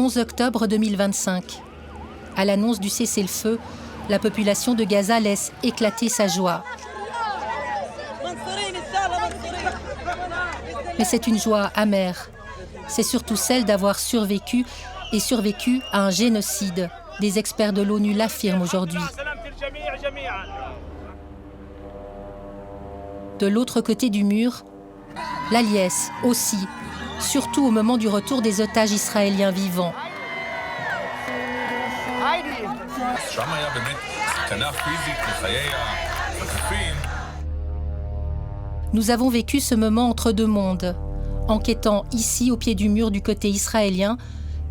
11 octobre 2025. À l'annonce du cessez-le-feu, la population de Gaza laisse éclater sa joie. Mais c'est une joie amère. C'est surtout celle d'avoir survécu à un génocide. Des experts de l'ONU l'affirment aujourd'hui. De l'autre côté du mur, la liesse aussi, surtout au moment du retour des otages israéliens vivants. Nous avons vécu ce moment entre deux mondes, enquêtant ici au pied du mur du côté israélien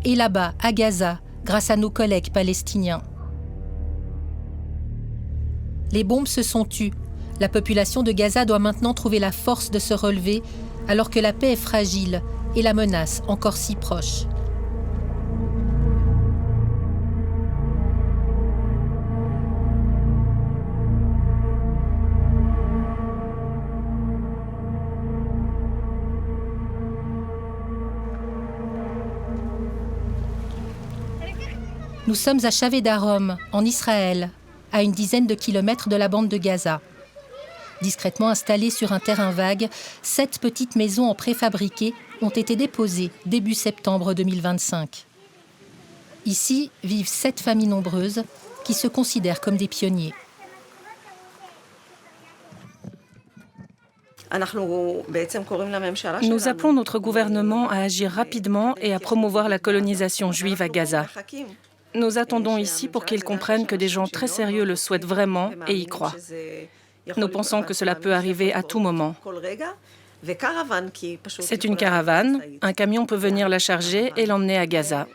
et là-bas à Gaza, grâce à nos collègues palestiniens. Les bombes se sont tues. La population de Gaza doit maintenant trouver la force de se relever alors que la paix est fragile et la menace encore si proche. Nous sommes à Shavedarom, en Israël, à une dizaine de kilomètres de la bande de Gaza. Discrètement installées sur un terrain vague, 7 petites maisons en préfabriqué ont été déposées début septembre 2025. Ici vivent 7 familles nombreuses qui se considèrent comme des pionniers. Nous appelons notre gouvernement à agir rapidement et à promouvoir la colonisation juive à Gaza. Nous attendons ici pour qu'ils comprennent que des gens très sérieux le souhaitent vraiment et y croient. Nous pensons que cela peut arriver à tout moment. C'est une caravane, un camion peut venir la charger et l'emmener à Gaza.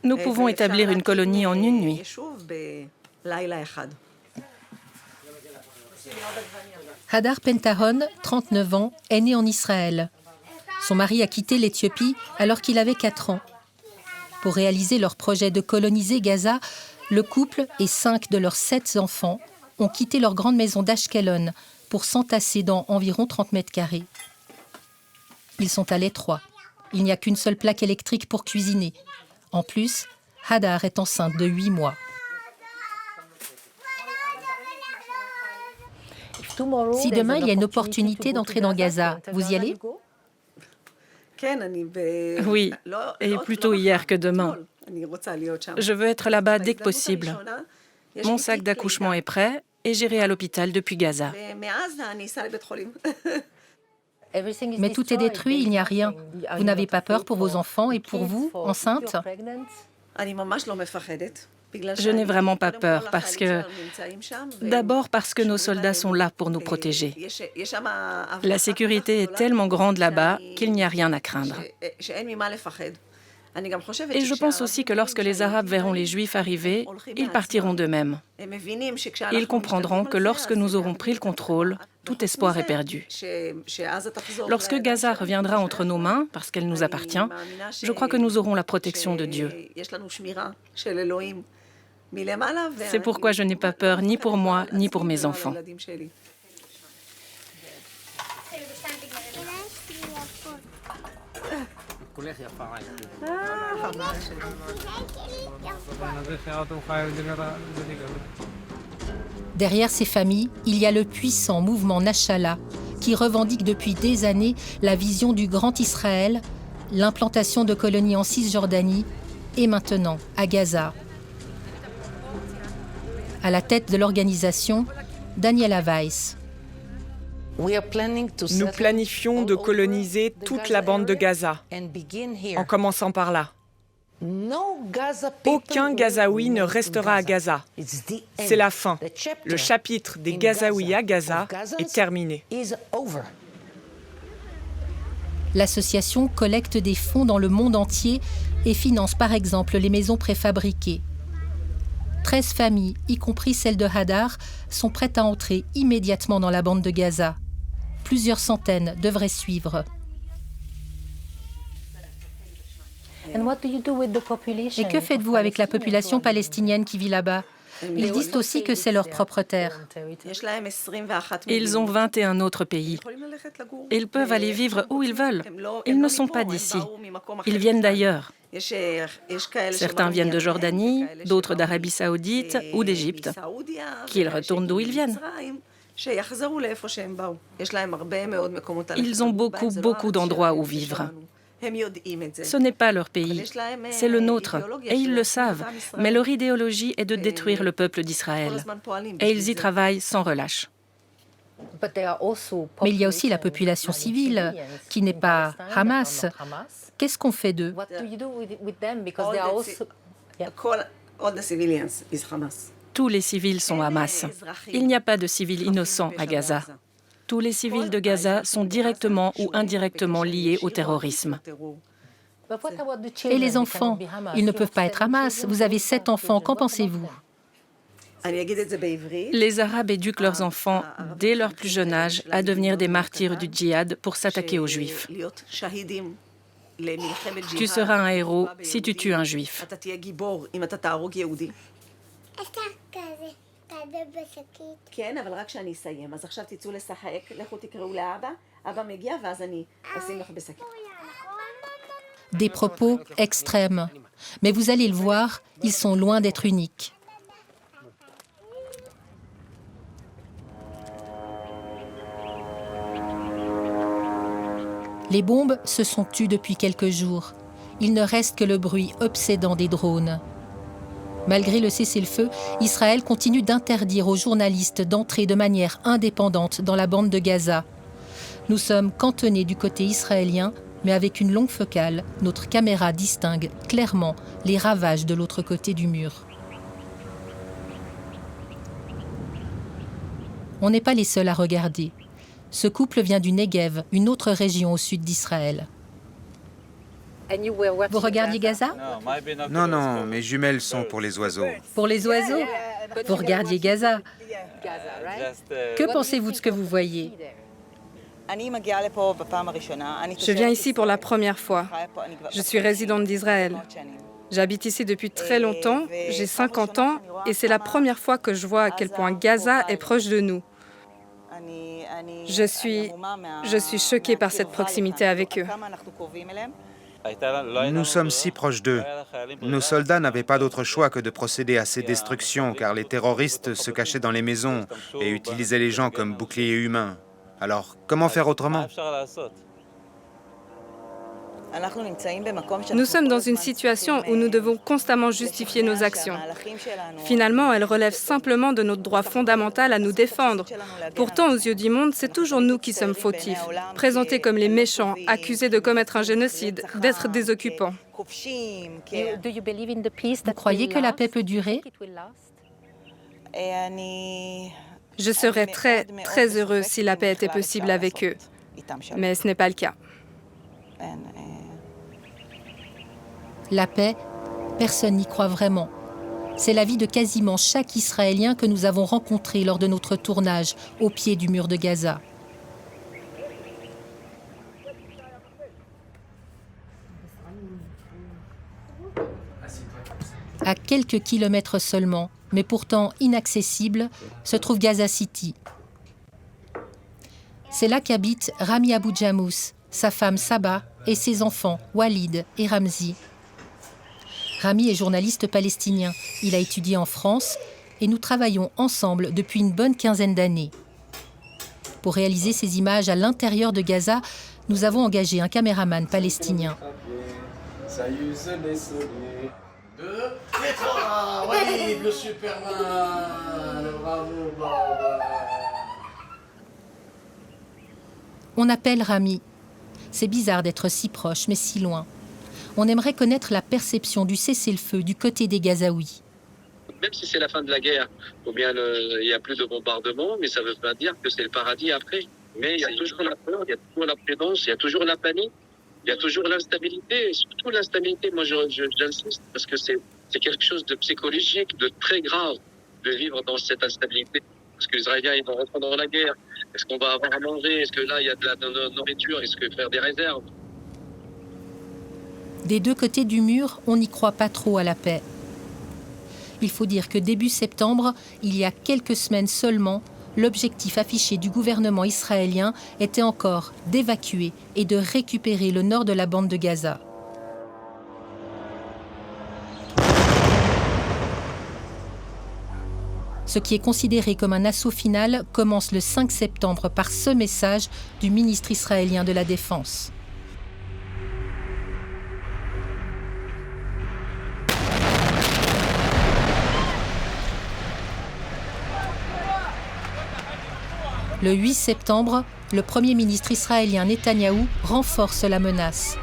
Nous pouvons établir une colonie en une nuit. Hadar Pentahon, 39 ans, est né en Israël. Son mari a quitté l'Éthiopie alors qu'il avait 4 ans. Pour réaliser leur projet de coloniser Gaza, le couple et 5 de leurs 7 enfants ont quitté leur grande maison d'Ashkelon pour s'entasser dans environ 30 mètres carrés. Ils sont à l'étroit. Il n'y a qu'une seule plaque électrique pour cuisiner. En plus, Hadar est enceinte de 8 mois. Si demain il y a une opportunité d'entrer dans Gaza, vous y allez ? Oui, et plutôt hier que demain. Je veux être là-bas dès que possible. Mon sac d'accouchement est prêt et j'irai à l'hôpital depuis Gaza. Mais tout est détruit, il n'y a rien. Vous n'avez pas peur pour vos enfants et pour vous, enceinte ? Je n'ai vraiment pas peur d'abord parce que nos soldats sont là pour nous protéger. La sécurité est tellement grande là-bas qu'il n'y a rien à craindre. Et je pense aussi que lorsque les Arabes verront les Juifs arriver, ils partiront d'eux-mêmes. Ils comprendront que lorsque nous aurons pris le contrôle, tout espoir est perdu. Lorsque Gaza reviendra entre nos mains, parce qu'elle nous appartient, je crois que nous aurons la protection de Dieu. C'est pourquoi je n'ai pas peur ni pour moi, ni pour mes enfants. Derrière ces familles, il y a le puissant mouvement Nashallah, qui revendique depuis des années la vision du Grand Israël, l'implantation de colonies en Cisjordanie et maintenant à Gaza. À la tête de l'organisation, Daniela Weiss. Nous planifions de coloniser toute la bande de Gaza, en commençant par là. Aucun Gazaoui ne restera à Gaza. C'est la fin. Le chapitre des Gazaouis à Gaza est terminé. L'association collecte des fonds dans le monde entier et finance par exemple les maisons préfabriquées. 13 familles, y compris celle de Hadar, sont prêtes à entrer immédiatement dans la bande de Gaza. Plusieurs centaines devraient suivre. Et que faites-vous avec la population palestinienne qui vit là-bas ? Ils disent aussi que c'est leur propre terre. Ils ont 21 autres pays. Ils peuvent aller vivre où ils veulent. Ils ne sont pas d'ici. Ils viennent d'ailleurs. Certains viennent de Jordanie, d'autres d'Arabie Saoudite ou d'Égypte. Qu'ils retournent d'où ils viennent. Ils ont beaucoup d'endroits où vivre. Ce n'est pas leur pays, c'est le nôtre, et ils le savent. Mais leur idéologie est de détruire le peuple d'Israël. Et ils y travaillent sans relâche. Mais il y a aussi la population civile, qui n'est pas Hamas. Qu'est-ce qu'on fait d'eux? Tous les civils sont Hamas. Il n'y a pas de civils innocents à Gaza. Tous les civils de Gaza sont directement ou indirectement liés au terrorisme. Et les enfants? Ils ne peuvent pas être Hamas. Vous avez 7 enfants, qu'en pensez-vous? Les Arabes éduquent leurs enfants dès leur plus jeune âge à devenir des martyrs du djihad pour s'attaquer aux Juifs. Tu seras un héros si tu tues un Juif. Des propos extrêmes. Mais vous allez le voir, ils sont loin d'être uniques. Les bombes se sont tues depuis quelques jours. Il ne reste que le bruit obsédant des drones. Malgré le cessez-le-feu, Israël continue d'interdire aux journalistes d'entrer de manière indépendante dans la bande de Gaza. Nous sommes cantonnés du côté israélien, mais avec une longue focale, notre caméra distingue clairement les ravages de l'autre côté du mur. On n'est pas les seuls à regarder. Ce couple vient du Negev, une autre région au sud d'Israël. Vous regardiez Gaza? Non, mes jumelles sont pour les oiseaux. Pour les oiseaux? Vous regardiez Gaza? Que pensez-vous de ce que vous voyez? Je viens ici pour la première fois. Je suis résidente d'Israël. J'habite ici depuis très longtemps, j'ai 50 ans et c'est la première fois que je vois à quel point Gaza est proche de nous. Je suis choquée par cette proximité avec eux. Nous sommes si proches d'eux. Nos soldats n'avaient pas d'autre choix que de procéder à ces destructions car les terroristes se cachaient dans les maisons et utilisaient les gens comme boucliers humains. Alors, comment faire autrement? Nous sommes dans une situation où nous devons constamment justifier nos actions. Finalement, elles relèvent simplement de notre droit fondamental à nous défendre. Pourtant, aux yeux du monde, c'est toujours nous qui sommes fautifs, présentés comme les méchants, accusés de commettre un génocide, d'être des occupants. Vous croyez que la paix peut durer? Je serais très, très heureuse si la paix était possible avec eux, mais ce n'est pas le cas. La paix, personne n'y croit vraiment. C'est l'avis de quasiment chaque Israélien que nous avons rencontré lors de notre tournage au pied du mur de Gaza. À quelques kilomètres seulement, mais pourtant inaccessible, se trouve Gaza City. C'est là qu'habite Rami Abou Jamous, sa femme Saba et ses enfants Walid et Ramzi. Rami est journaliste palestinien. Il a étudié en France et nous travaillons ensemble depuis une bonne quinzaine d'années. Pour réaliser ces images à l'intérieur de Gaza, nous avons engagé un caméraman palestinien. Walid, le Superman, bravo. On appelle Rami. C'est bizarre d'être si proche, mais si loin. On aimerait connaître la perception du cessez-le-feu du côté des Gazaouis. Même si c'est la fin de la guerre, ou bien il n'y a plus de bombardements, mais ça ne veut pas dire que c'est le paradis après. Mais il y a toujours la peur, il y a toujours la prudence, il y a toujours la panique, il y a toujours l'instabilité. Et surtout l'instabilité, moi j'insiste, parce que c'est quelque chose de psychologique, de très grave, de vivre dans cette instabilité. Parce que les Israéliens, ils vont reprendre la guerre. Est-ce qu'on va avoir à manger? Est-ce que là, il y a de la nourriture? Est-ce que faire des réserves? Des deux côtés du mur, on n'y croit pas trop à la paix. Il faut dire que début septembre, il y a quelques semaines seulement, l'objectif affiché du gouvernement israélien était encore d'évacuer et de récupérer le nord de la bande de Gaza. Ce qui est considéré comme un assaut final commence le 5 septembre par ce message du ministre israélien de la Défense. Le 8 septembre, le Premier ministre israélien Netanyahou renforce la menace.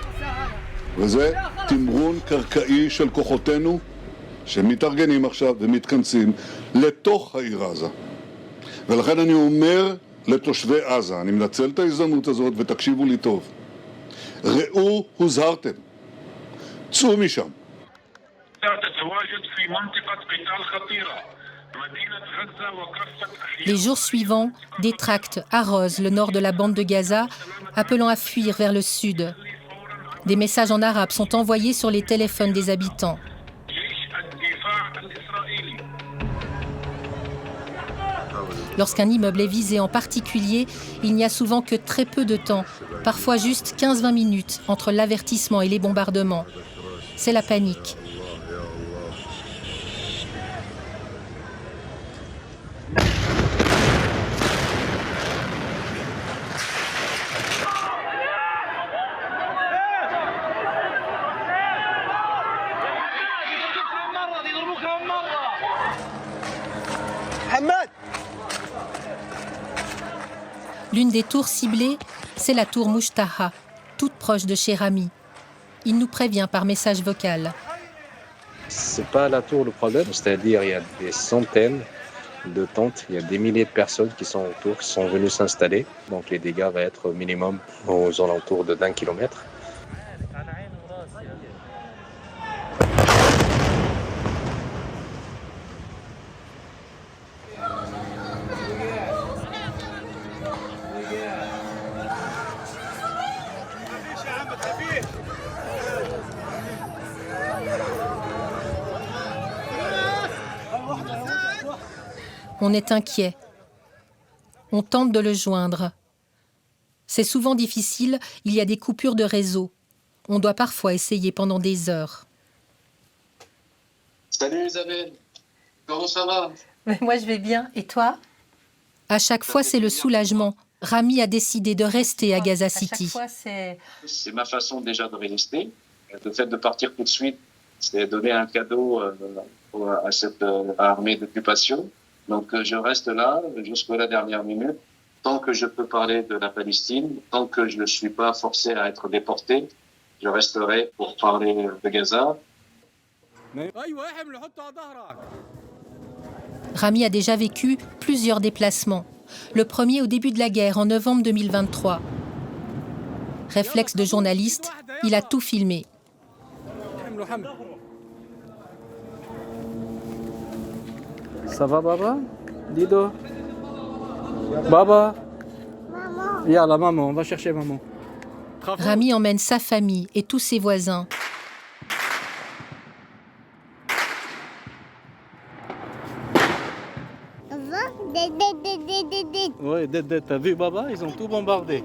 שמתארגנים עכשיו ומתכנסים לתוך העיר עזה. ולכן אני אומר לתושבי עזה, אני מנצל את ההזדמנות הזאת ותקשיבו לי טוב. ראו, הוזהרתם. צאו משם. Les jours suivants, des tracts arrosent le nord de la bande de Gaza, appelant à fuir vers le sud. Des messages en arabe sont envoyés sur les téléphones des habitants. Lorsqu'un immeuble est visé en particulier, il n'y a souvent que très peu de temps, parfois juste 15-20 minutes entre l'avertissement et les bombardements. C'est la panique. L'une des tours ciblées, c'est la tour Mouchtaha, toute proche de chez Rami. Il nous prévient par message vocal. C'est pas la tour le problème, c'est-à-dire il y a des centaines de tentes, il y a des milliers de personnes qui sont autour, qui sont venues s'installer. Donc les dégâts vont être au minimum aux alentours de d'1 kilomètre. On est inquiet. On tente de le joindre. C'est souvent difficile, il y a des coupures de réseau. On doit parfois essayer pendant des heures. Salut Isabelle, comment ça va? Moi je vais bien, et toi? À chaque fois c'est le soulagement. Rami a décidé de rester à Gaza City. C'est ma façon déjà de résister. Le fait de partir tout de suite, c'est donner un cadeau à cette armée d'occupation. Donc je reste là jusqu'à la dernière minute. Tant que je peux parler de la Palestine, tant que je ne suis pas forcé à être déporté, je resterai pour parler de Gaza. Rami a déjà vécu plusieurs déplacements. Le premier au début de la guerre, en novembre 2023. Réflexe de journaliste, il a tout filmé. Ça va, Baba? Dido? Baba? Maman. Yalla, maman, on va chercher maman. Rami emmène sa famille et tous ses voisins. Oui, t'as vu, Baba? Ils ont tout bombardé.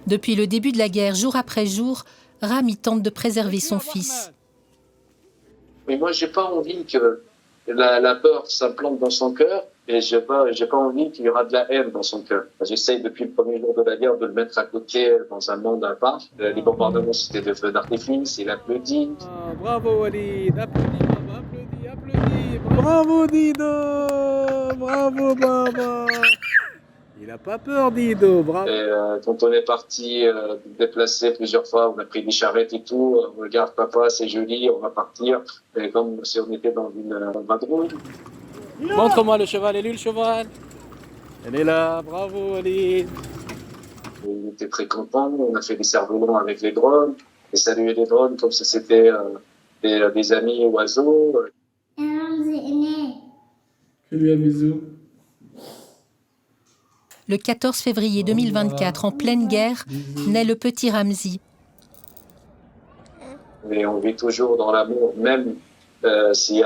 Depuis le début de la guerre, jour après jour, Rami tente de préserver son fils. Mais moi, j'ai pas envie que la peur s'implante dans son cœur et j'ai pas envie qu'il y aura de la haine dans son cœur. J'essaye depuis le premier jour de la guerre de le mettre à côté dans un monde à part. Les bombardements, c'était des feux d'artifice, il applaudit. Ah, bravo Walid, applaudis Baba, applaudis. Bravo Dido, bravo Baba. Il n'a pas peur Dido, bravo. Et, quand on est parti déplacer plusieurs fois, on a pris des charrettes et tout. Regarde papa, c'est joli, on va partir. Et comme si on était dans une vadrouille. Montre-moi le cheval, elle est où le cheval? Elle est là, bravo Walid. On était très contents, on a fait des cerfs-volants avec les drones, et saluer les drones comme si c'était des amis oiseaux. Fais-lui un bisou. Le 14 février 2024, en pleine guerre, naît le petit Ramzi. Mais on vit toujours dans l'amour, même s'il y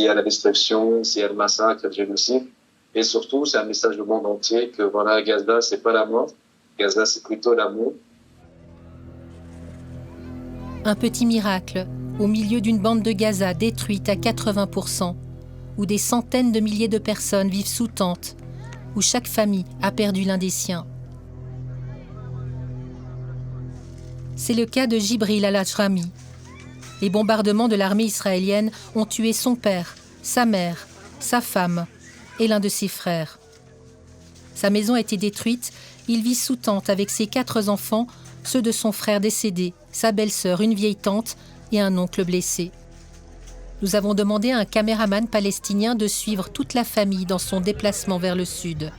a la destruction, s'il y a le massacre, le génocide. Et surtout, c'est un message au monde entier que voilà, Gaza, c'est pas la mort. Gaza, c'est plutôt l'amour. Un petit miracle au milieu d'une bande de Gaza détruite à 80%, où des centaines de milliers de personnes vivent sous tente, où chaque famille a perdu l'un des siens. C'est le cas de Jibril al-Ajrami. Les bombardements de l'armée israélienne ont tué son père, sa mère, sa femme et l'un de ses frères. Sa maison a été détruite, il vit sous tente avec ses 4 enfants, ceux de son frère décédé, sa belle-sœur, une vieille tante et un oncle blessé. Nous avons demandé à un caméraman palestinien de suivre toute la famille dans son déplacement vers le sud.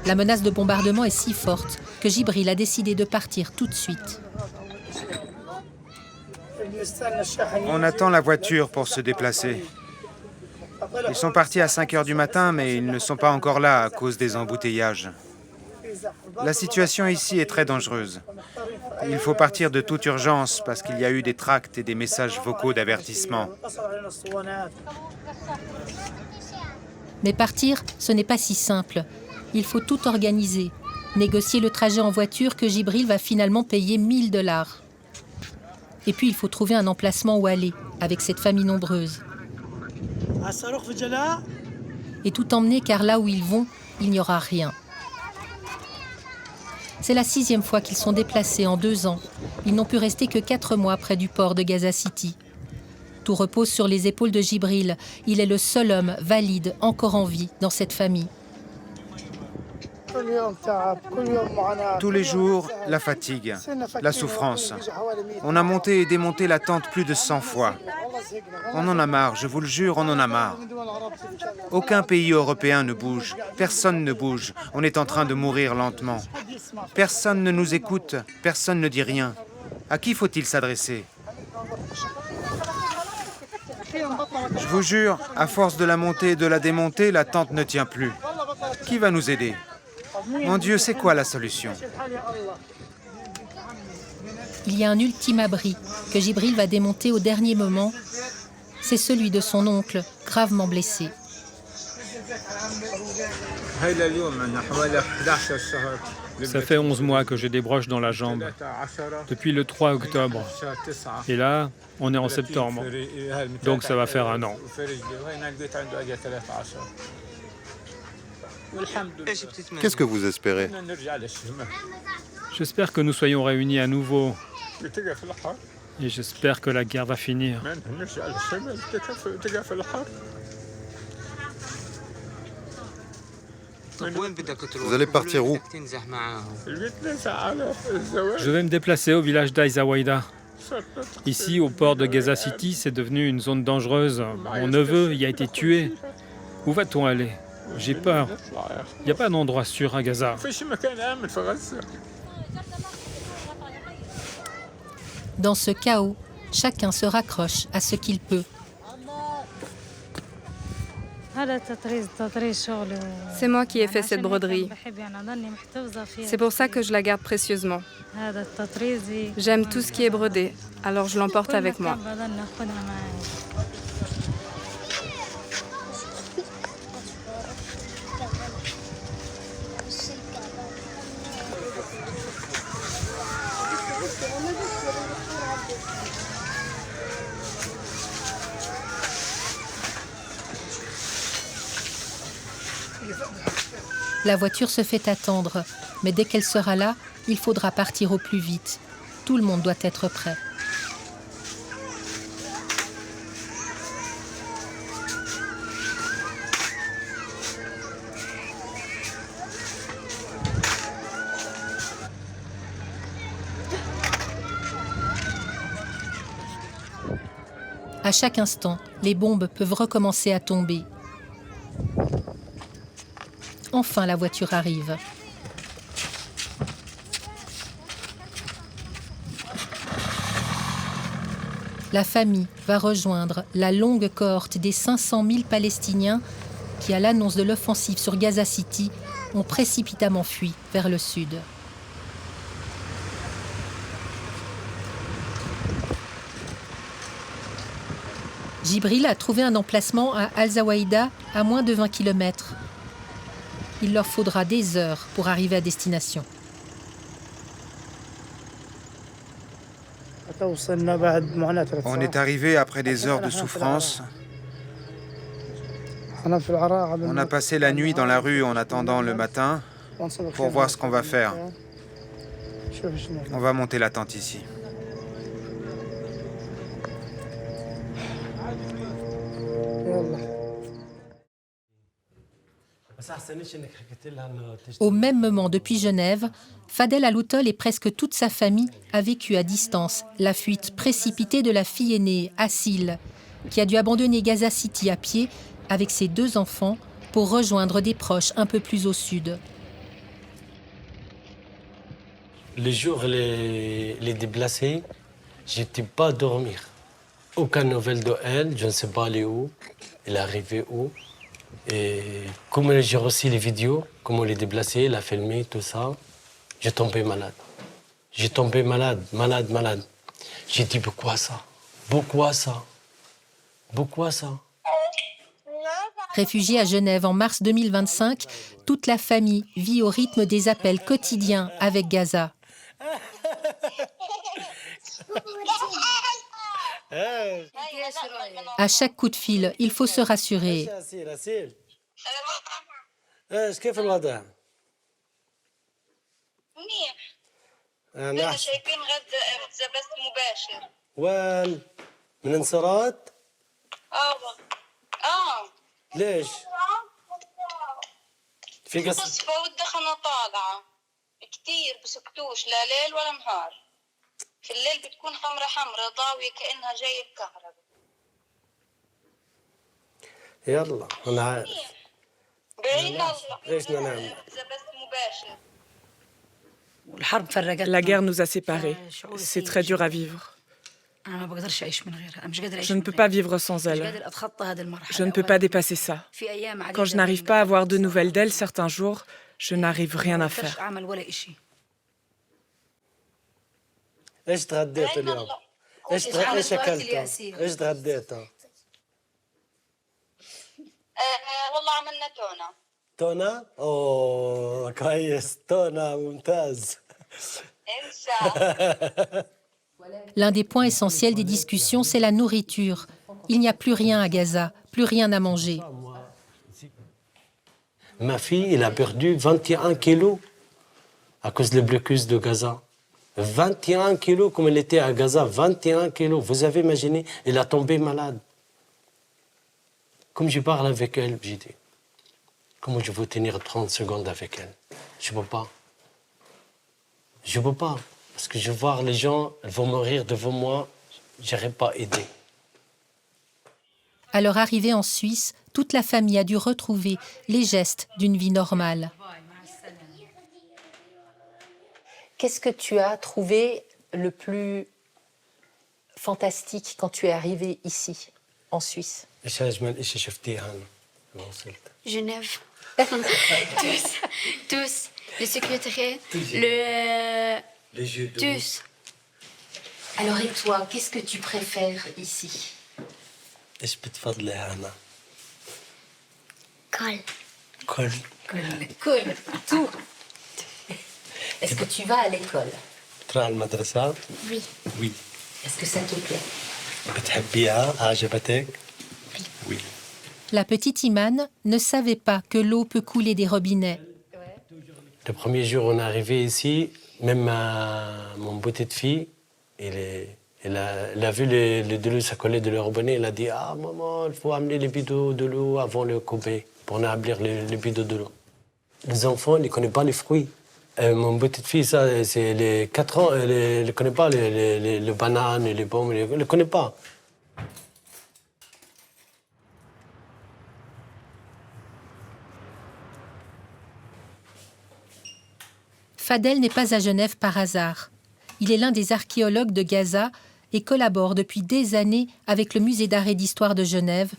La menace de bombardement est si forte que Jibril a décidé de partir tout de suite. On attend la voiture pour se déplacer. Ils sont partis à 5 heures du matin, mais ils ne sont pas encore là à cause des embouteillages. La situation ici est très dangereuse. Il faut partir de toute urgence parce qu'il y a eu des tracts et des messages vocaux d'avertissement. Mais partir, ce n'est pas si simple. Il faut tout organiser. Négocier le trajet en voiture que Jibril va finalement payer $1000. Et puis il faut trouver un emplacement où aller, avec cette famille nombreuse. Et tout emmener car là où ils vont, il n'y aura rien. C'est la 6e fois qu'ils sont déplacés en 2 ans. Ils n'ont pu rester que 4 mois près du port de Gaza City. Tout repose sur les épaules de Jibril. Il est le seul homme valide encore en vie dans cette famille. Tous les jours, la fatigue, la souffrance. On a monté et démonté la tente plus de 100 fois. On en a marre, je vous le jure, on en a marre. Aucun pays européen ne bouge, personne ne bouge. On est en train de mourir lentement. Personne ne nous écoute, personne ne dit rien. À qui faut-il s'adresser ? Je vous jure, à force de la monter et de la démonter, la tente ne tient plus. Qui va nous aider ? Mon Dieu, c'est quoi la solution ? Il y a un ultime abri que Jibril va démonter au dernier moment. C'est celui de son oncle, gravement blessé. Ça fait 11 mois que j'ai des broches dans la jambe, depuis le 3 octobre. Et là, on est en septembre, donc ça va faire 1 an. Qu'est-ce que vous espérez? J'espère que nous soyons réunis à nouveau. Et j'espère que la guerre va finir. Vous allez partir où? Je vais me déplacer au village d'Aizawaïda. Ici, au port de Gaza City, c'est devenu une zone dangereuse. Mon neveu y a été tué. Où va-t-on aller? J'ai peur. Il n'y a pas d'endroit sûr à Gaza. Dans ce chaos, chacun se raccroche à ce qu'il peut. C'est moi qui ai fait cette broderie. C'est pour ça que je la garde précieusement. J'aime tout ce qui est brodé, alors je l'emporte avec moi. La voiture se fait attendre, mais dès qu'elle sera là, il faudra partir au plus vite. Tout le monde doit être prêt. À chaque instant, les bombes peuvent recommencer à tomber. Enfin, la voiture arrive. La famille va rejoindre la longue cohorte des 500 000 Palestiniens qui, à l'annonce de l'offensive sur Gaza City, ont précipitamment fui vers le sud. Djibril a trouvé un emplacement à Al-Zawaïda, à moins de 20 km. Il leur faudra des heures pour arriver à destination. On est arrivé après des heures de souffrance. On a passé la nuit dans la rue en attendant le matin pour voir ce qu'on va faire. On va monter la tente ici. Au même moment, depuis Genève, Fadel Aloutol et presque toute sa famille a vécu à distance la fuite précipitée de la fille aînée, Assil, qui a dû abandonner Gaza City à pied avec ses 2 enfants pour rejoindre des proches un peu plus au sud. Les jours les déplacés, je n'étais pas à dormir. Aucune nouvelle de elle, je ne sais pas elle est où, elle est arrivée où. Et comme j'ai reçu les vidéos, comment elle est déplacée, elle a filmé, tout ça, j'ai tombé malade. J'ai tombé malade. J'ai dit, pourquoi ça? Pourquoi ça? Pourquoi ça? Réfugiée à Genève en mars 2025, toute la famille vit au rythme des appels quotidiens avec Gaza. À chaque coup de fil, il faut se rassurer. ليش؟ في قصة قصفة والدخنة طالعة كتير بسكتوش لا ليل ولا نهار في الليل بتكون حمرة ضاوية كأنها جاية بكهرباء يلا أنا عارف بعين الله ليش ننام بس مباشر La guerre nous a séparés. C'est très dur à vivre. Je ne peux pas vivre sans elle. Je ne peux pas dépasser ça. Quand je n'arrive pas à avoir de nouvelles d'elle, certains jours, je n'arrive rien à faire. ايش تغديت اليوم؟ ايش اكلت؟ ايش تغديت؟ والله عملنا تونة. تونة؟ اوه كويس تونة ممتاز. إن شاء الله. L'un des points essentiels des discussions, c'est la nourriture. Il n'y a plus rien à Gaza, plus rien à manger. Ma fille, elle a perdu 21 kilos à cause du blocus de Gaza. 21 kilos comme elle était à Gaza, 21 kilos. Vous avez imaginé, elle a tombé malade. Comme je parle avec elle, j'ai dit, comment je veux tenir 30 secondes avec elle? Je ne peux pas. Je ne peux pas. Parce que je vois les gens, ils vont mourir devant moi, je n'aurais pas aidé. À leur arrivée en Suisse, toute la famille a dû retrouver les gestes d'une vie normale. Qu'est-ce que tu as trouvé le plus fantastique quand tu es arrivé ici, en Suisse? Genève. tous. Les secrétaires, Les jeux de tous. Alors et toi, qu'est-ce que tu préfères ici? ايش بتفضلي هنا؟ Colle. Cool, tout. Est-ce que tu vas à l'école? تروح على المدرسة؟ Oui. Oui. Est-ce que ça te plaît? بتحبيها؟ عجبتك؟ Oui. La petite Iman ne savait pas que l'eau peut couler des robinets. Le premier jour, on est arrivé ici, même mon petite fille, elle a vu de l'eau, ça collait de le robinet, elle a dit « Ah, maman, il faut amener les bidons de l'eau avant le couper, pour remplir les bidons de l'eau. » Les enfants, ils ne connaissent pas les fruits. Mon petite fille, ça, c'est les 4 ans, elle ne connaît pas les bananes, les pommes, elle ne connaît pas. Fadel n'est pas à Genève par hasard. Il est l'un des archéologues de Gaza et collabore depuis des années avec le Musée d'art et d'histoire de Genève,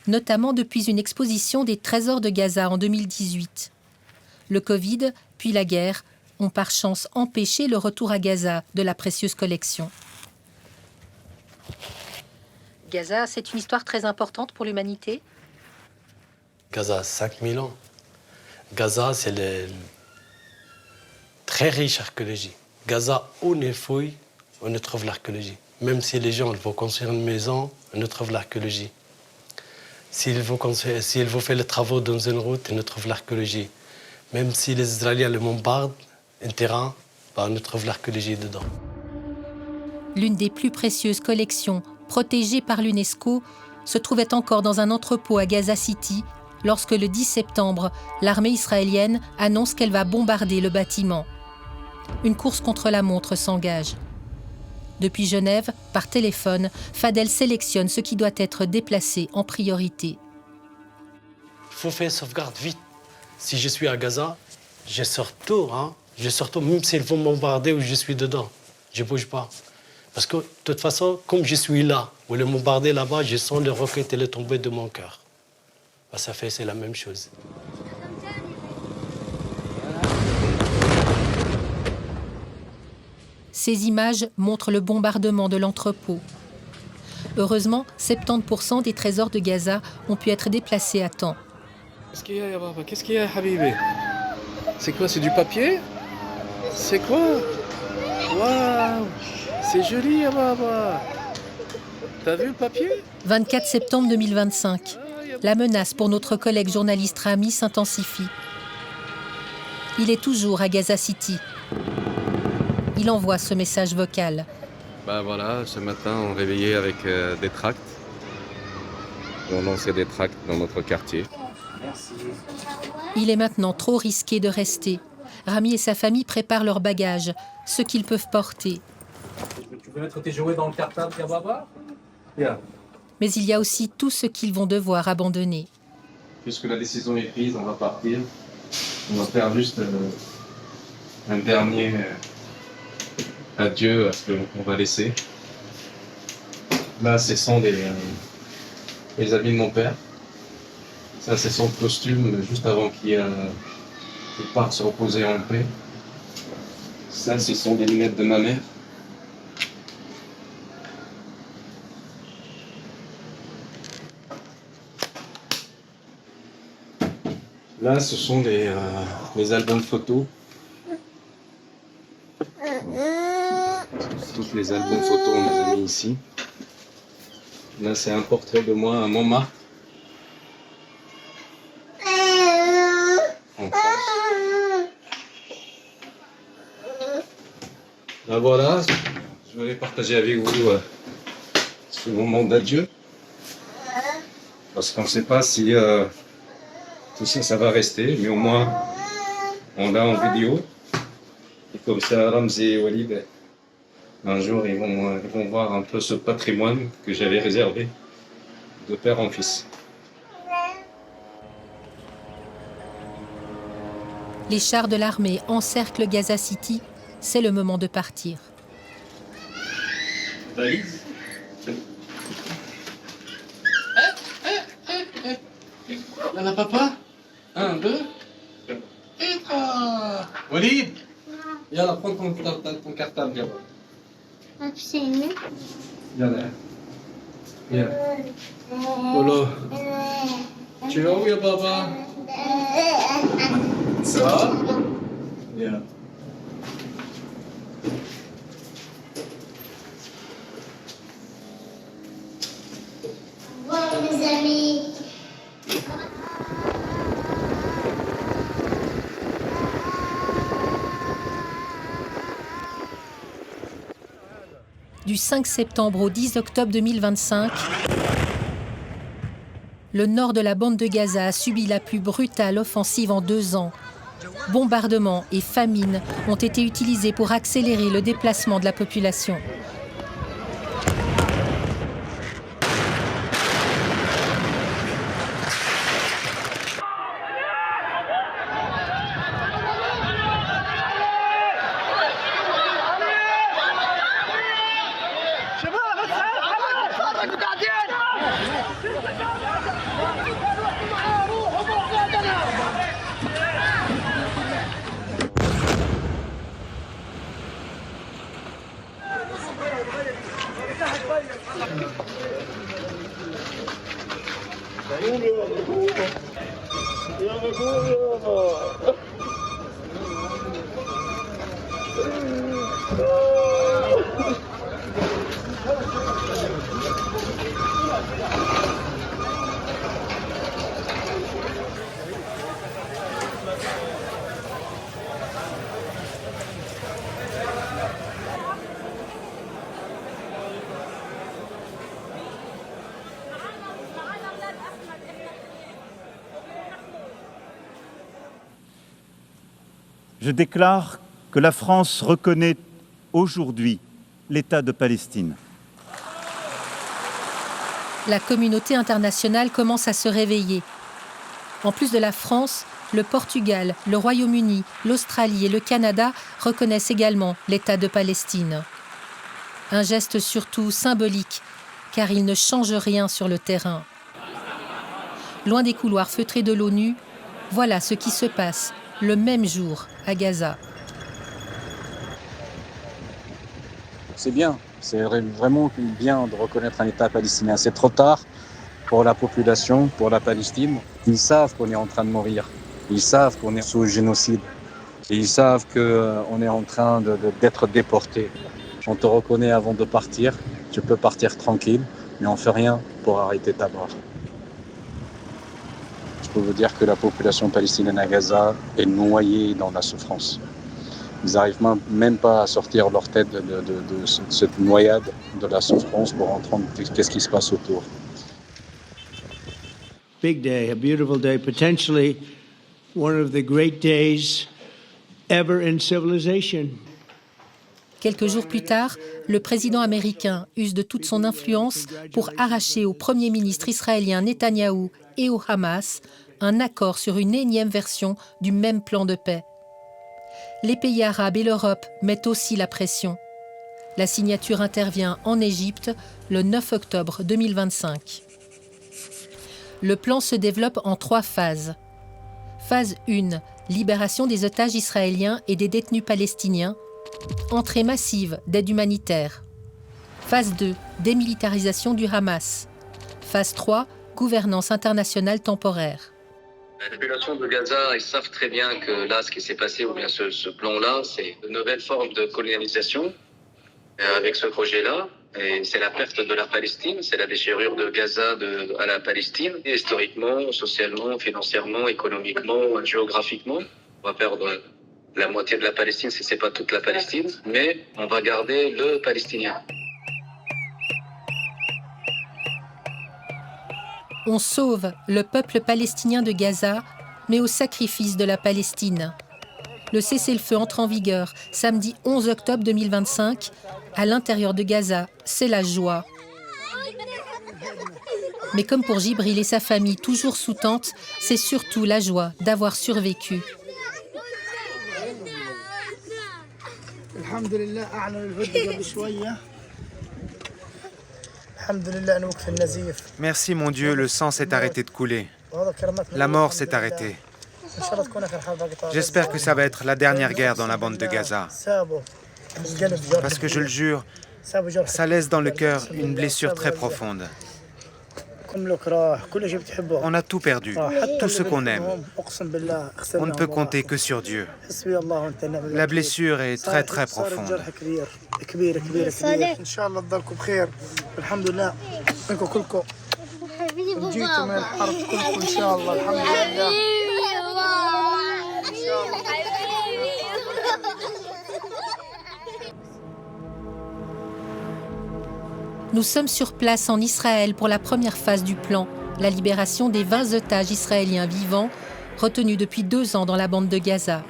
notamment depuis une exposition des trésors de Gaza en 2018. Le Covid, puis la guerre, ont par chance empêché le retour à Gaza de la précieuse collection. Gaza, c'est une histoire très importante pour l'humanité. Gaza, 5000 ans. Gaza, c'est très riche archéologie. Gaza, où on fouille, on trouve l'archéologie. Même si les gens vont construire une maison, on trouve l'archéologie. S'ils vont faire les travaux dans une route, on trouve l'archéologie. Même si les Israéliens le bombardent, un terrain, on trouve l'archéologie dedans. L'une des plus précieuses collections protégées par l'UNESCO se trouvait encore dans un entrepôt à Gaza City lorsque le 10 septembre, l'armée israélienne annonce qu'elle va bombarder le bâtiment. Une course contre la montre s'engage. Depuis Genève, par téléphone, Fadel sélectionne ce qui doit être déplacé en priorité. Il faut faire sauvegarde vite. Si je suis à Gaza, je sors tout, Je sors tout, même s'ils vont bombarder ou je suis dedans. Je ne bouge pas. Parce que, de toute façon, comme je suis là, ou le bombarder là-bas, je sens les roquettes et les tomber de mon cœur. C'est la même chose. Ces images montrent le bombardement de l'entrepôt. Heureusement, 70% des trésors de Gaza ont pu être déplacés à temps. Qu'est-ce qu'il y a, Baba? Qu'est-ce qu'il y a, Habibi? C'est quoi? C'est du papier? C'est quoi? Waouh! C'est joli, Baba! T'as vu le papier? 24 septembre 2025. La menace pour notre collègue journaliste Rami s'intensifie. Il est toujours à Gaza City. Il envoie ce message vocal. Voilà, ce matin, on réveillait avec des tracts. On lançait des tracts dans notre quartier. Il est maintenant trop risqué de rester. Rami et sa famille préparent leurs bagages, ce qu'ils peuvent porter. Tu veux mettre tes jouets dans le cartable, Baba? Viens. Mais il y a aussi tout ce qu'ils vont devoir abandonner. Puisque la décision est prise, on va partir. On va faire juste un dernier adieu à ce qu'on va laisser. Là, ce sont les habits de mon père. Ça, c'est son costume juste avant qu'il parte se reposer en paix. Ça, ce sont des lunettes de ma mère. Là, ce sont les albums photos. Tous les albums photos, on les a mis ici. Là, c'est un portrait de moi à Montmartre. En France. Là, voilà, je voulais partager avec vous ce moment d'adieu. Parce qu'on ne sait pas si tout ça, ça va rester, mais au moins, on l'a en vidéo. Et comme ça, Ramzi et Walid, un jour, ils vont voir un peu ce patrimoine que j'avais réservé de père en fils. Les chars de l'armée encerclent Gaza City. C'est le moment de partir. Valise. Yalla, papa. 1, 2. Et 3. Walid, yalla, prends ton cartable, yalla. Yalla. Viens. Polo. Tu vas où, ya Baba? Ça va? Viens. Au revoir, mes amis. Du 5 septembre au 10 octobre 2025, le nord de la bande de Gaza a subi la plus brutale offensive en 2 ans. Bombardements et famine ont été utilisés pour accélérer le déplacement de la population. Je déclare que la France reconnaît aujourd'hui l'État de Palestine. La communauté internationale commence à se réveiller. En plus de la France, le Portugal, le Royaume-Uni, l'Australie et le Canada reconnaissent également l'État de Palestine. Un geste surtout symbolique, car il ne change rien sur le terrain. Loin des couloirs feutrés de l'ONU, voilà ce qui se passe le même jour à Gaza. C'est bien, c'est vraiment bien de reconnaître un État palestinien. C'est trop tard pour la population, pour la Palestine. Ils savent qu'on est en train de mourir. Ils savent qu'on est sous génocide. Et ils savent qu'on est en train d'être déportés. On te reconnaît avant de partir. Tu peux partir tranquille, mais on ne fait rien pour arrêter ta mort. Je peux vous dire que la population palestinienne à Gaza est noyée dans la souffrance. Ils n'arrivent même pas à sortir leur tête de cette noyade de la souffrance pour entendre qu'est-ce qui se passe autour. Big day, a beautiful day, potentially one of the great days ever in civilization. Quelques jours plus tard, le président américain use de toute son influence pour arracher au Premier ministre israélien Netanyahou et au Hamas un accord sur une énième version du même plan de paix. Les pays arabes et l'Europe mettent aussi la pression. La signature intervient en Égypte le 9 octobre 2025. Le plan se développe en 3 phases. Phase 1, libération des otages israéliens et des détenus palestiniens. Entrée massive d'aide humanitaire. Phase 2, démilitarisation du Hamas. Phase 3, gouvernance internationale temporaire. La population de Gaza, ils savent très bien que là, ce qui s'est passé, ou bien ce plan-là, c'est une nouvelle forme de colonialisation avec ce projet-là. Et c'est la perte de la Palestine, c'est la déchirure de Gaza à la Palestine. Et historiquement, socialement, financièrement, économiquement, géographiquement, on va perdre la moitié de la Palestine, si ce n'est pas toute la Palestine, mais on va garder le Palestinien. On sauve le peuple palestinien de Gaza, mais au sacrifice de la Palestine. Le cessez-le-feu entre en vigueur samedi 11 octobre 2025. À l'intérieur de Gaza, c'est la joie. Mais comme pour Jibril et sa famille, toujours sous tente, c'est surtout la joie d'avoir survécu. Merci mon Dieu, le sang s'est arrêté de couler. La mort s'est arrêtée. J'espère que ça va être la dernière guerre dans la bande de Gaza. Parce que je le jure, ça laisse dans le cœur une blessure très profonde. On a tout perdu, tout ce qu'on aime. On ne peut compter que sur Dieu. La blessure est très très profonde. Nous sommes sur place en Israël pour la première phase du plan, la libération des 20 otages israéliens vivants, retenus depuis 2 ans dans la bande de Gaza.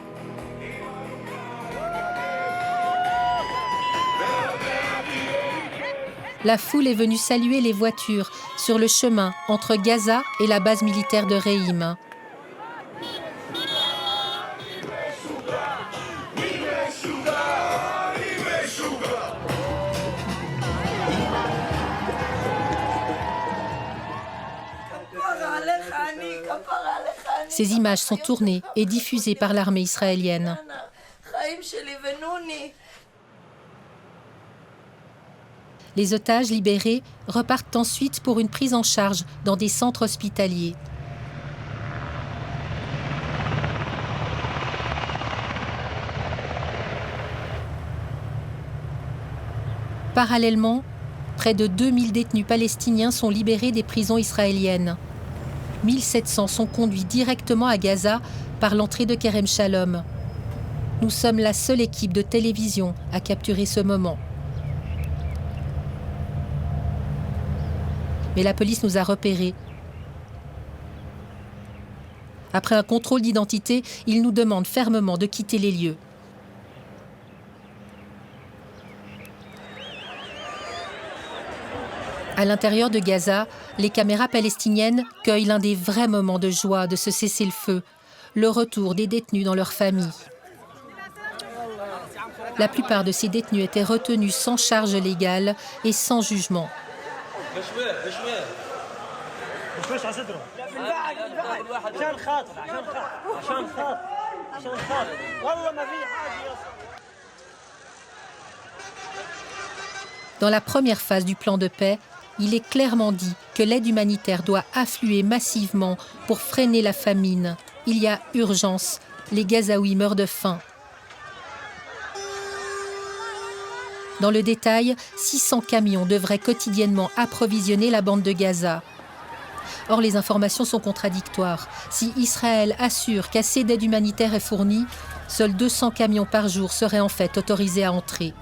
La foule est venue saluer les voitures sur le chemin entre Gaza et la base militaire de Re'im. Ces images sont tournées et diffusées par l'armée israélienne. Les otages libérés repartent ensuite pour une prise en charge dans des centres hospitaliers. Parallèlement, près de 2000 détenus palestiniens sont libérés des prisons israéliennes. 1700 sont conduits directement à Gaza par l'entrée de Kerem Shalom. Nous sommes la seule équipe de télévision à capturer ce moment. Mais la police nous a repérés. Après un contrôle d'identité, ils nous demandent fermement de quitter les lieux. À l'intérieur de Gaza, les caméras palestiniennes cueillent l'un des vrais moments de joie de ce cessez-le-feu, le retour des détenus dans leur famille. La plupart de ces détenus étaient retenus sans charge légale et sans jugement. Dans la première phase du plan de paix, il est clairement dit que l'aide humanitaire doit affluer massivement pour freiner la famine. Il y a urgence, les Gazaouis meurent de faim. Dans le détail, 600 camions devraient quotidiennement approvisionner la bande de Gaza. Or, les informations sont contradictoires. Si Israël assure qu'assez d'aide humanitaire est fournie, seuls 200 camions par jour seraient en fait autorisés à entrer.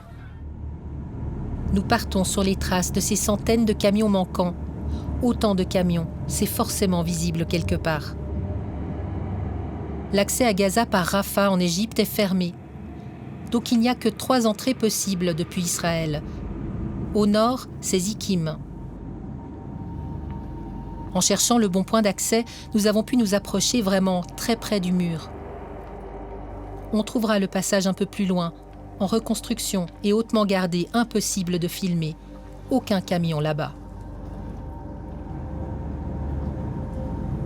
Nous partons sur les traces de ces centaines de camions manquants. Autant de camions, c'est forcément visible quelque part. L'accès à Gaza par Rafah en Égypte est fermé. Donc il n'y a que 3 entrées possibles depuis Israël. Au nord, c'est Zikim. En cherchant le bon point d'accès, nous avons pu nous approcher vraiment très près du mur. On trouvera le passage un peu plus loin, en reconstruction et hautement gardé, impossible de filmer. Aucun camion là-bas.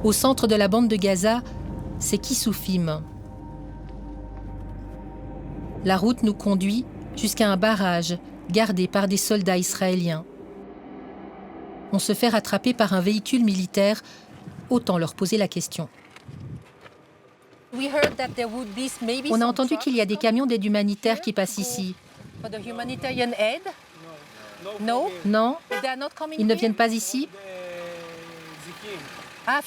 Au centre de la bande de Gaza, c'est Kissoufim. La route nous conduit jusqu'à un barrage gardé par des soldats israéliens. On se fait rattraper par un véhicule militaire, autant leur poser la question. On a entendu qu'il y a des camions d'aide humanitaire qui passent ici. Non, ils ne viennent pas ici. Ah,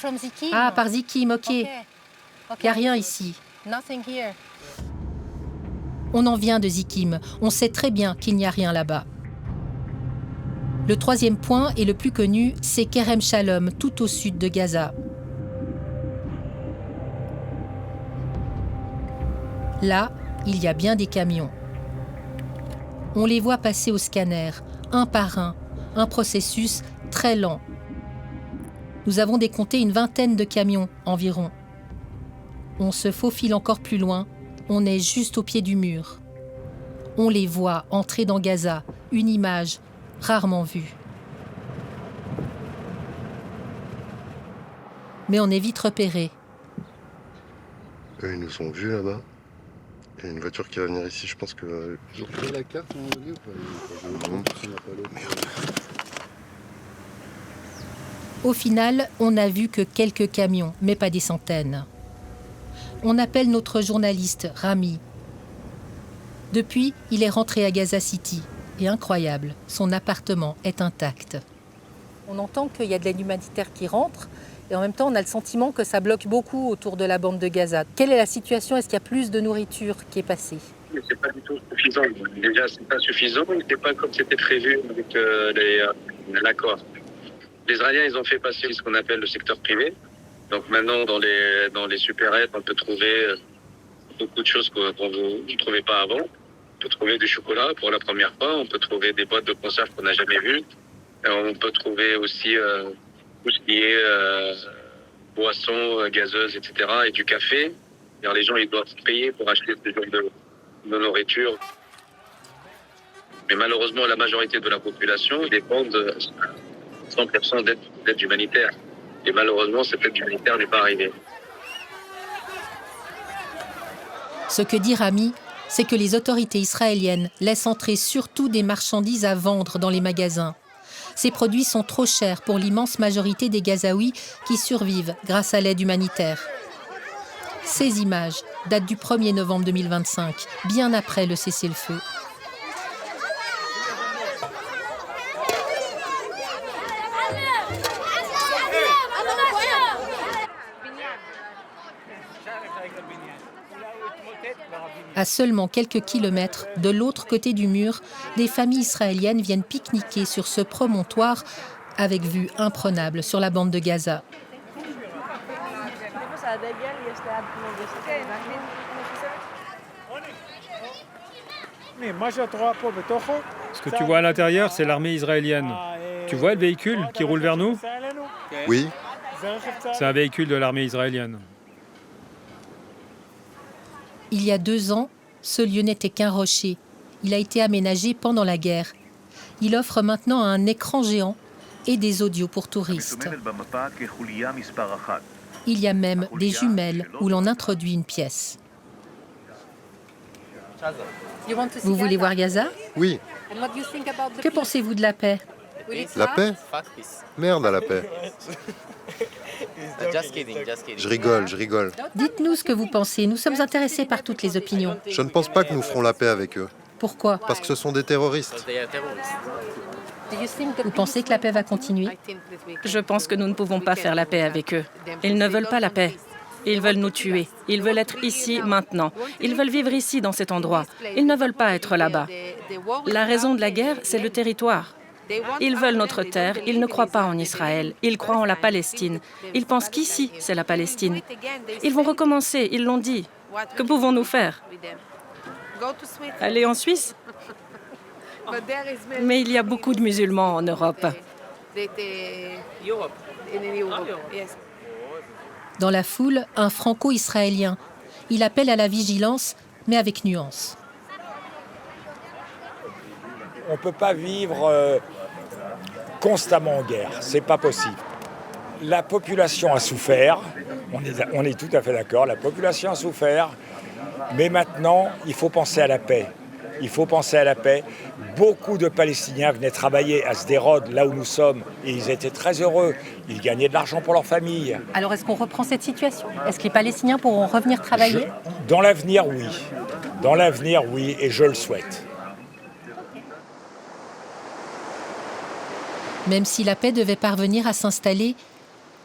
par Zikim, ok. Il n'y a rien ici. On en vient de Zikim. On sait très bien qu'il n'y a rien là-bas. Le troisième point, et le plus connu, c'est Kerem Shalom, tout au sud de Gaza. Là, il y a bien des camions. On les voit passer au scanner, un par un processus très lent. Nous avons décompté une vingtaine de camions environ. On se faufile encore plus loin, on est juste au pied du mur. On les voit entrer dans Gaza, une image rarement vue. Mais on est vite repéré. Ils nous ont vus là-bas. Il y a une voiture qui va venir ici, je pense que... Ils ont pris la carte, on va dire, ou pas? Au final, on n'a vu que quelques camions, mais pas des centaines. On appelle notre journaliste, Rami. Depuis, il est rentré à Gaza City. Et incroyable, son appartement est intact. On entend qu'il y a de l'aide humanitaire qui rentre, et en même temps, on a le sentiment que ça bloque beaucoup autour de la bande de Gaza. Quelle est la situation? Est-ce qu'il y a plus de nourriture qui est passée? C'est pas du tout suffisant. Déjà, c'est pas suffisant. C'est pas comme c'était prévu avec l'accord. Les Israéliens, ils ont fait passer ce qu'on appelle le secteur privé. Donc maintenant, dans les supérettes, on peut trouver beaucoup de choses qu'on ne trouvait pas avant. On peut trouver du chocolat pour la première fois. On peut trouver des boîtes de conserve qu'on n'a jamais vues. Et on peut trouver aussi tout ce qui est boissons gazeuses, etc. et du café. Alors, les gens, ils doivent payer pour acheter ce genre de nourriture. Mais malheureusement, la majorité de la population dépend de 100% d'aide humanitaire. Et malheureusement, cette aide humanitaire n'est pas arrivée. Ce que dit Rami, c'est que les autorités israéliennes laissent entrer surtout des marchandises à vendre dans les magasins. Ces produits sont trop chers pour l'immense majorité des Gazaouis qui survivent grâce à l'aide humanitaire. Ces images datent du 1er novembre 2025, bien après le cessez-le-feu. À seulement quelques kilomètres, de l'autre côté du mur, des familles israéliennes viennent pique-niquer sur ce promontoire avec vue imprenable sur la bande de Gaza. Ce que tu vois à l'intérieur, c'est l'armée israélienne. Tu vois le véhicule qui roule vers nous? Oui. C'est un véhicule de l'armée israélienne. Il y a 2 ans, ce lieu n'était qu'un rocher. Il a été aménagé pendant la guerre. Il offre maintenant un écran géant et des audios pour touristes. Il y a même des jumelles où l'on introduit une pièce. Vous voulez voir Gaza? Oui. Que pensez-vous de la paix? La paix? Merde à la paix. Je rigole. Dites-nous ce que vous pensez. Nous sommes intéressés par toutes les opinions. Je ne pense pas que nous ferons la paix avec eux. Pourquoi? Parce que ce sont des terroristes. Vous pensez que la paix va continuer? Je pense que nous ne pouvons pas faire la paix avec eux. Ils ne veulent pas la paix. Ils veulent nous tuer. Ils veulent être ici, maintenant. Ils veulent vivre ici, dans cet endroit. Ils ne veulent pas être là-bas. La raison de la guerre, c'est le territoire. Ils veulent notre terre, ils ne croient pas en Israël, ils croient en la Palestine. Ils pensent qu'ici, c'est la Palestine. Ils vont recommencer, ils l'ont dit. Que pouvons-nous faire? Aller en Suisse? Mais il y a beaucoup de musulmans en Europe. Dans la foule, un franco-israélien. Il appelle à la vigilance, mais avec nuance. On ne peut pas vivre constamment en guerre, c'est pas possible. La population a souffert, on est tout à fait d'accord, la population a souffert, mais maintenant, il faut penser à la paix. Il faut penser à la paix. Beaucoup de Palestiniens venaient travailler à Sderot, là où nous sommes, et ils étaient très heureux. Ils gagnaient de l'argent pour leur famille. Alors, est-ce qu'on reprend cette situation? Est-ce que les Palestiniens pourront revenir travailler? Dans l'avenir, oui. Dans l'avenir, oui, et je le souhaite. Même si la paix devait parvenir à s'installer,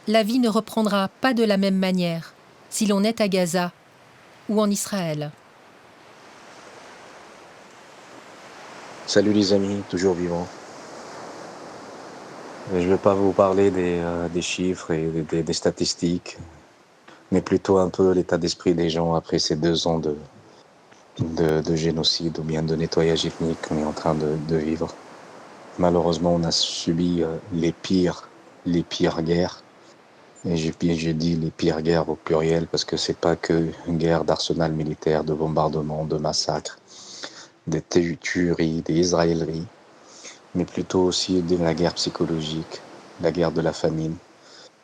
la vie ne reprendra pas de la même manière si l'on est à Gaza ou en Israël. Salut les amis, toujours vivants. Je ne vais pas vous parler des chiffres et des statistiques, mais plutôt un peu l'état d'esprit des gens après ces 2 ans de génocide ou bien de nettoyage ethnique qu'on est en train de vivre. Malheureusement, on a subi les pires guerres. Et j'ai dit les pires guerres au pluriel parce que c'est pas que une guerre d'arsenal militaire, de bombardements, de massacres, des tueries, des israéleries, mais plutôt aussi de la guerre psychologique, la guerre de la famine,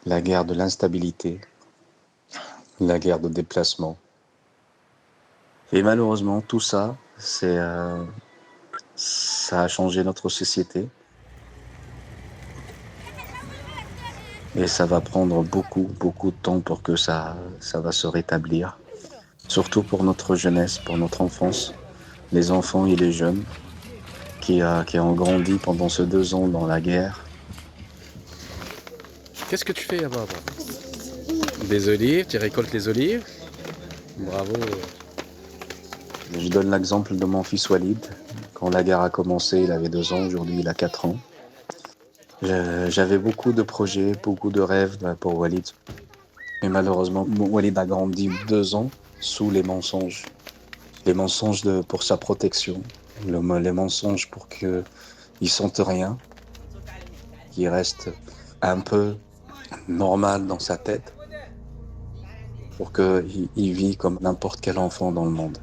la guerre de l'instabilité, la guerre de déplacement. Et malheureusement, tout ça, ça a changé notre société. Et ça va prendre beaucoup de temps pour que ça va se rétablir. Surtout pour notre jeunesse, pour notre enfance, les enfants et les jeunes qui ont grandi pendant ces 2 ans dans la guerre. Qu'est-ce que tu fais là-bas? Des olives, tu récoltes les olives. Bravo. Je donne l'exemple de mon fils Walid. Quand la guerre a commencé, il avait 2 ans, aujourd'hui il a 4 ans. J'avais beaucoup de projets, beaucoup de rêves pour Walid. Mais malheureusement, Walid a grandi 2 ans sous les mensonges. Les mensonges pour sa protection, les mensonges pour qu'il ne sente rien, qu'il reste un peu normal dans sa tête, pour qu'il vit comme n'importe quel enfant dans le monde.